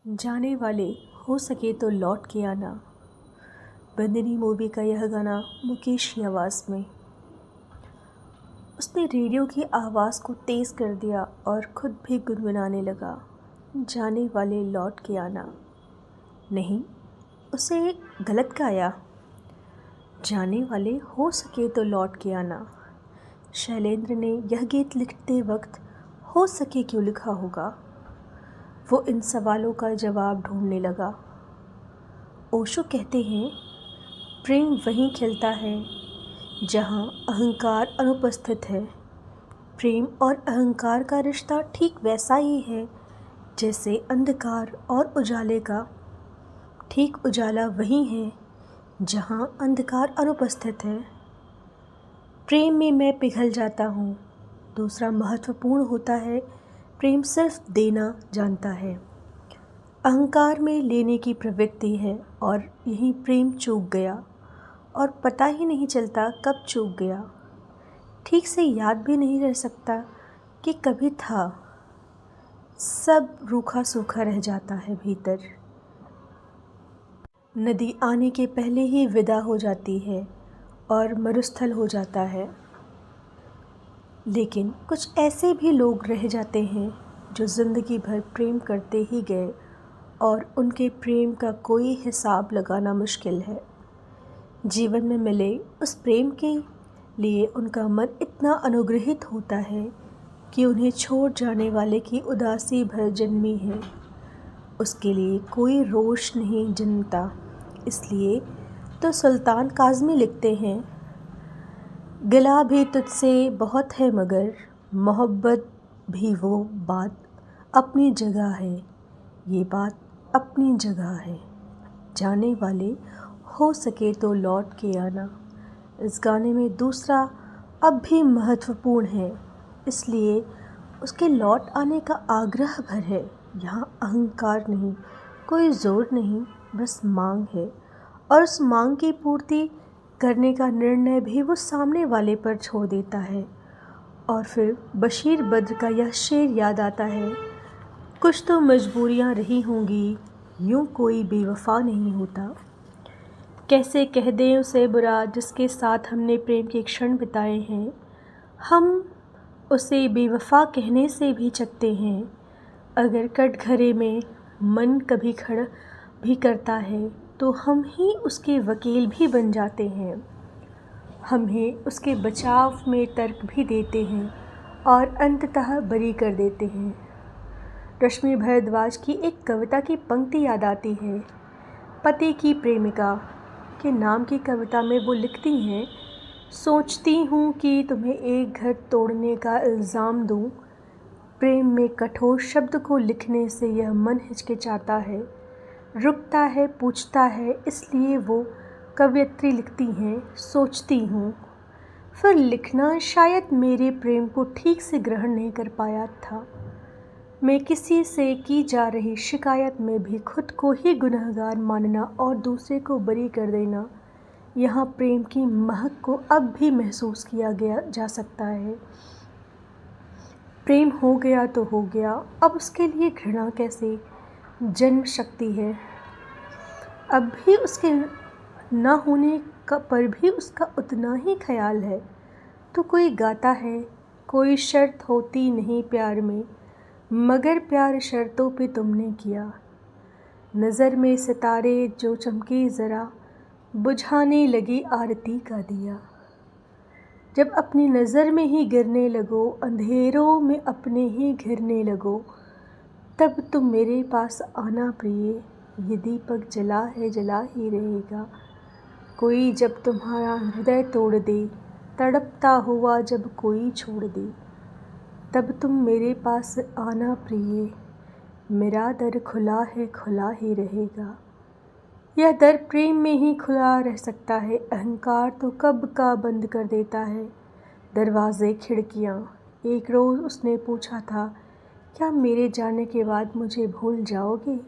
जाने वाले हो सके तो लौट के आना। बंदनी मूवी का यह गाना मुकेश की आवाज़ में। उसने रेडियो की आवाज़ को तेज़ कर दिया और ख़ुद भी गुनगुनाने लगा, जाने वाले लौट के आना। नहीं, उसे गलत गाया। जाने वाले हो सके तो लौट के आना। शैलेंद्र ने यह गीत लिखते वक्त हो सके क्यों लिखा होगा? वो इन सवालों का जवाब ढूंढने लगा। ओशो कहते हैं, प्रेम वहीं खिलता है जहाँ अहंकार अनुपस्थित है। प्रेम और अहंकार का रिश्ता ठीक वैसा ही है जैसे अंधकार और उजाले का। ठीक उजाला वहीं है जहाँ अंधकार अनुपस्थित है। प्रेम में मैं पिघल जाता हूँ। दूसरा महत्वपूर्ण होता है, प्रेम सिर्फ देना जानता है। अहंकार में लेने की प्रवृत्ति है और यही प्रेम चूक गया और पता ही नहीं चलता कब चूक गया। ठीक से याद भी नहीं रह सकता कि कभी था। सब रूखा सूखा रह जाता है भीतर। नदी आने के पहले ही विदा हो जाती है और मरुस्थल हो जाता है। लेकिन कुछ ऐसे भी लोग रह जाते हैं जो ज़िंदगी भर प्रेम करते ही गए और उनके प्रेम का कोई हिसाब लगाना मुश्किल है। जीवन में मिले उस प्रेम के लिए उनका मन इतना अनुग्रहित होता है कि उन्हें छोड़ जाने वाले की उदासी भर जन्मी है। उसके लिए कोई रोष नहीं जन्मता। इसलिए तो सुल्तान काज़मी लिखते हैं, गिला भी तुझसे बहुत है मगर मोहब्बत भी वो बात अपनी जगह है। ये बात अपनी जगह है। जाने वाले हो सके तो लौट के आना। इस गाने में दूसरा अब भी महत्वपूर्ण है, इसलिए उसके लौट आने का आग्रह भर है। यहाँ अहंकार नहीं, कोई ज़ोर नहीं, बस मांग है और उस मांग की पूर्ति करने का निर्णय भी वो सामने वाले पर छोड़ देता है। और फिर बशीर बद्र का यह शेर याद आता है, कुछ तो मजबूरियाँ रही होंगी, यूँ कोई बेवफा नहीं होता। कैसे कह दें उसे बुरा जिसके साथ हमने प्रेम के क्षण बिताए हैं। हम उसे बेवफा कहने से भी चकते हैं। अगर कटघरे में मन कभी खड़ा भी करता है तो हम ही उसके वकील भी बन जाते हैं। हम ही उसके बचाव में तर्क भी देते हैं और अंततः बरी कर देते हैं। रश्मि भारद्वाज की एक कविता की पंक्ति याद आती है। पति की प्रेमिका के नाम की कविता में वो लिखती हैं, सोचती हूँ कि तुम्हें एक घर तोड़ने का इल्ज़ाम दूँ। प्रेम में कठोर शब्द को लिखने से यह मन हिचकिचाता है, रुकता है, पूछता है। इसलिए वो कवयित्री लिखती हैं, सोचती हूँ। फिर लिखना शायद मेरे प्रेम को ठीक से ग्रहण नहीं कर पाया था। मैं किसी से की जा रही शिकायत में भी खुद को ही गुनहगार मानना और दूसरे को बरी कर देना। यहाँ प्रेम की महक को अब भी महसूस किया गया जा सकता है। प्रेम हो गया तो हो गया, अब उसके लिए घृणा कैसे जन्म सकती है। अब भी उसके न होने का पर भी उसका उतना ही ख्याल है। तो कोई गाता है, कोई शर्त होती नहीं प्यार में, मगर प्यार शर्तों पे तुमने किया। नज़र में सितारे जो चमके ज़रा, बुझाने लगी आरती का दिया। जब अपनी नज़र में ही गिरने लगो, अंधेरों में अपने ही घिरने लगो, तब तुम मेरे पास आना प्रिय। ये दीपक जला है, जला ही रहेगा। कोई जब तुम्हारा हृदय तोड़ दे, तड़पता हुआ जब कोई छोड़ दे, तब तुम मेरे पास आना प्रिय। मेरा दर खुला है, खुला ही रहेगा। यह दर प्रेम में ही खुला रह सकता है। अहंकार तो कब का बंद कर देता है दरवाज़े खिड़कियाँ। एक रोज़ उसने पूछा था, क्या मेरे जाने के बाद मुझे भूल जाओगे?